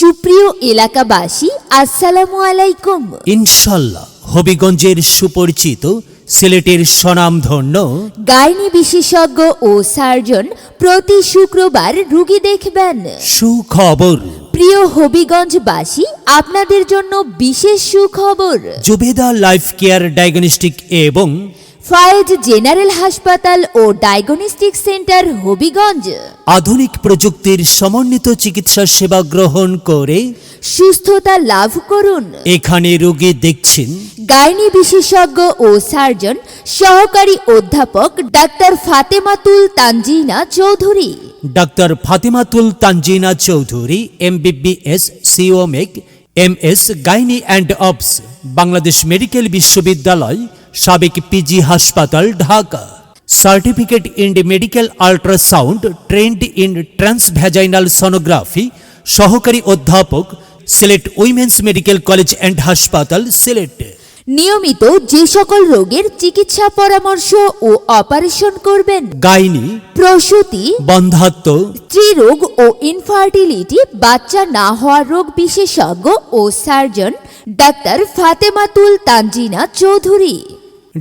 সুপ্রিয় এলাকাবাসী, আসসালামু আলাইকুম। ইনশাল্লাহ হবিগঞ্জের সুপরিচিত সিলেটের স্বনামধন্য গাইনি বিশেষজ্ঞ ও সার্জন প্রতি শুক্রবার রোগী দেখবেন। সুখবর। প্রিয় হবিগঞ্জবাসী, আপনাদের জন্য বিশেষ সুখবর। জুবেদা লাইফ কেয়ার ডায়াগনস্টিক এবং ফায়েজ জেনারেল হাসপাতাল ও ডায়াগনস্টিক সেন্টার হবিগঞ্জ আধুনিক প্রযুক্তির সমন্বিত চিকিৎসা সেবা গ্রহণ করে সুস্থতা লাভ করুন। এখানে রোগী দেখছেন গাইনি বিশেষজ্ঞ ও সার্জন সহকারী অধ্যাপক doctor Fatematul Tanjina Chowdhury, doctor Fatematul Tanjina Chowdhury, MBBS, COMEC, MS gynae and obs, Bangladesh medical বিশ্ববিদ্যালয়, সাবেক PG হাসপাতাল, Dhaka. Certificate in medical ultrasound, trend in transvaginal sonography, সহকারী অধ্যাপক, Sylhet women's medical college and হাসপাতাল, সিলেট। নিয়মিত যে সকল রোগের চিকিৎসা পরামর্শ ও অপারেশন করবেন: গাইনি, প্রসূতি, বন্ধ্যাত্ব, স্ত্রীরোগ ও ইনফার্টিলিটি, বাচ্চা না হওয়ার রোগ বিশেষজ্ঞ ও surgeon doctor Fatematul Tanjina Chowdhury.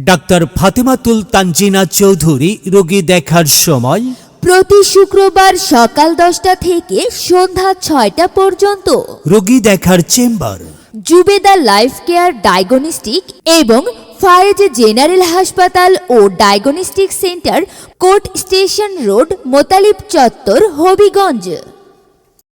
Doctor Fatematul Tanjina Chowdhury রোগী দেখার সময় প্রতি শুক্রবার সকাল 10টা থেকে সন্ধ্যা 6টা পর্যন্ত। রোগী দেখার chamber Zubeda life care diagnostic এবং ফায়েজ জেনারেল হাসপাতাল ও diagnostic centre, court station road, Motalib চত্বর, হবিগঞ্জ।